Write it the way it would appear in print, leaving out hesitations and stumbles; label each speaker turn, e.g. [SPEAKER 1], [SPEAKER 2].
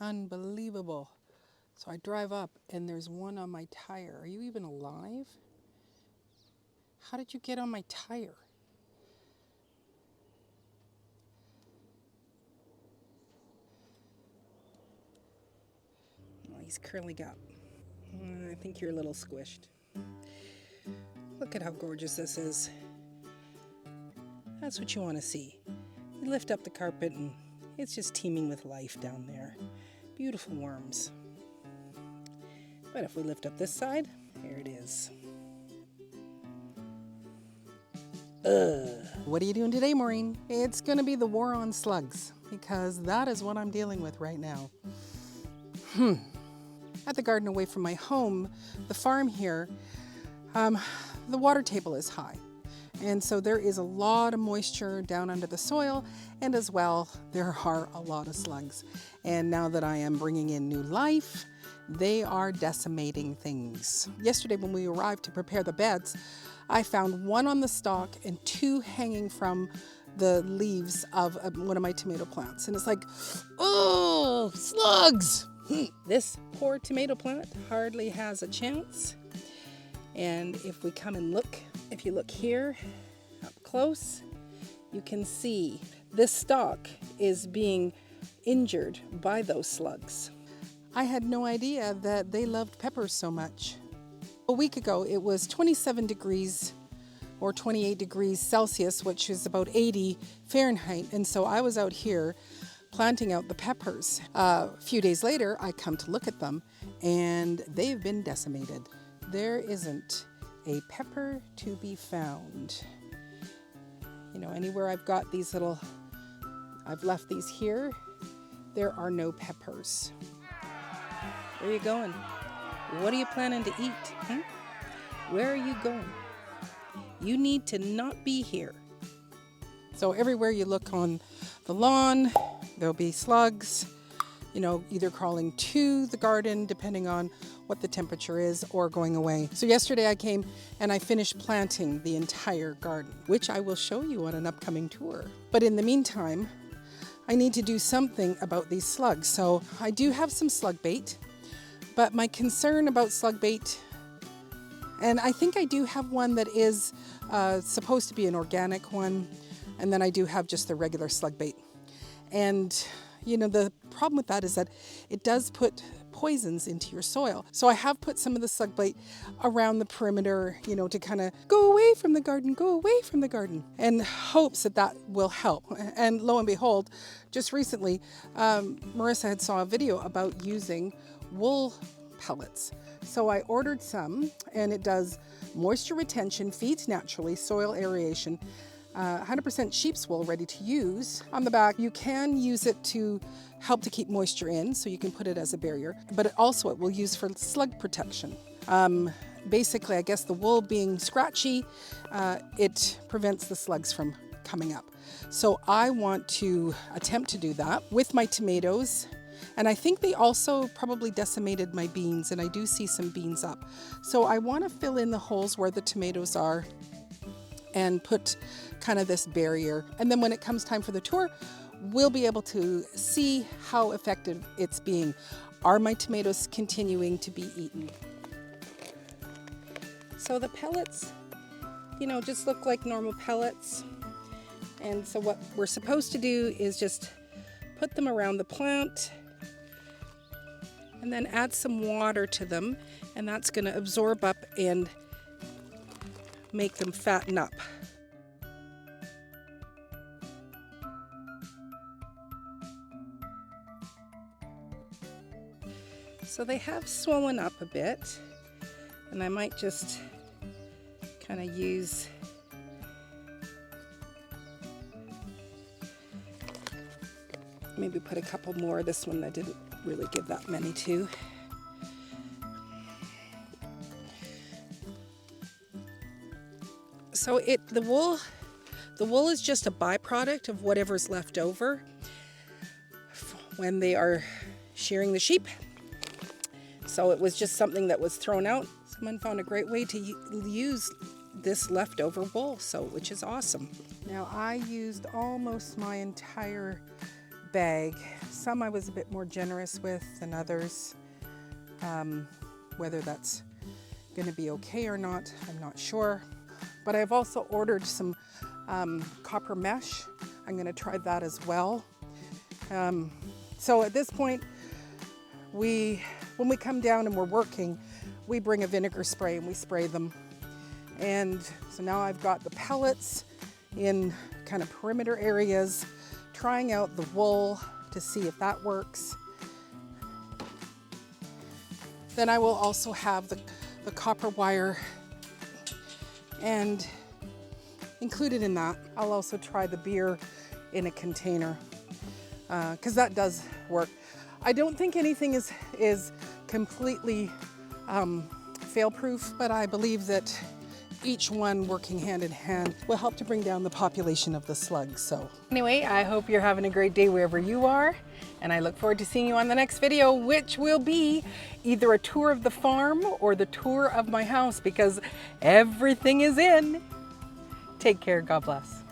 [SPEAKER 1] Unbelievable. So I drive up and there's one on my tire. Are you even alive? How did you get on my tire? Oh, he's curling up. I think you're a little squished. Look at how gorgeous this is. That's what you want to see. You lift up the carpet and it's just teeming with life down there. Beautiful worms. But if we lift up this side, here it is. What are you doing today, Maureen? It's going to be the war on slugs because that is what I'm dealing with right now. At the garden away from my home, the farm here, the water table is high. And so there is a lot of moisture down under the soil, and as well, there are a lot of slugs. And now that I am bringing in new life, they are decimating things. Yesterday when we arrived to prepare the beds, I found one on the stalk and two hanging from the leaves of one of my tomato plants. And it's like, oh, slugs! This poor tomato plant hardly has a chance. And if we come and look, if you look here up close, you can see this stalk is being injured by those slugs. I had no idea that they loved peppers so much. A week ago, it was 27 degrees or 28 degrees Celsius, which is about 80 Fahrenheit. And so I was out here planting out the peppers. A few days later, I come to look at them and they've been decimated. There isn't a pepper to be found. You know, anywhere I've got these little, I've left these here, there are no peppers. Where are you going? What are you planning to eat? Where are you going? You need to not be here. So everywhere you look on the lawn, there'll be slugs, you know, either crawling to the garden, depending on what the temperature is, or going away. So yesterday I came and I finished planting the entire garden, which I will show you on an upcoming tour. But in the meantime, I need to do something about these slugs. So I do have some slug bait, but my concern about slug bait, and I think I do have one that is supposed to be an organic one, and then I do have just the regular slug bait. And you know, the problem with that is that it does put poisons into your soil. So I have put some of the slug bait around the perimeter, you know, to kind of go away from the garden, and hopes that that will help. And lo and behold, just recently, Marissa had saw a video about using wool pellets. So I ordered some, and it does moisture retention, feeds naturally, soil aeration, 100% sheep's wool ready to use. On the back, you can use it to help to keep moisture in, so you can put it as a barrier, but it will use for slug protection. Basically, I guess the wool being scratchy, it prevents the slugs from coming up. So I want to attempt to do that with my tomatoes. And I think they also probably decimated my beans, and I do see some beans up. So I want to fill in the holes where the tomatoes are and put kind of this barrier. And then when it comes time for the tour, we'll be able to see how effective it's being. Are my tomatoes continuing to be eaten? So the pellets, you know, just look like normal pellets. And so what we're supposed to do is just put them around the plant and then add some water to them, and that's going to absorb up and make them fatten up. So they have swollen up a bit, and I might just kind of use maybe put a couple more. This one I didn't really give that many to. So the wool is just a byproduct of whatever's left over when they are shearing the sheep. So it was just something that was thrown out. Someone found a great way to use this leftover wool, which is awesome. Now I used almost my entire bag. Some I was a bit more generous with than others. Whether that's going to be okay or not, I'm not sure. But I've also ordered some copper mesh. I'm going to try that as well. So at this point, when we come down and we're working, we bring a vinegar spray and we spray them. And so now I've got the pellets in kind of perimeter areas, trying out the wool to see if that works. Then I will also have the copper wire, and included in that, I'll also try the beer in a container, because that does work. I don't think anything is completely fail-proof, but I believe that each one working hand in hand will help to bring down the population of the slugs. So anyway, I hope you're having a great day wherever you are, and I look forward to seeing you on the next video, which will be either a tour of the farm or the tour of my house, because everything is in. Take care. God bless.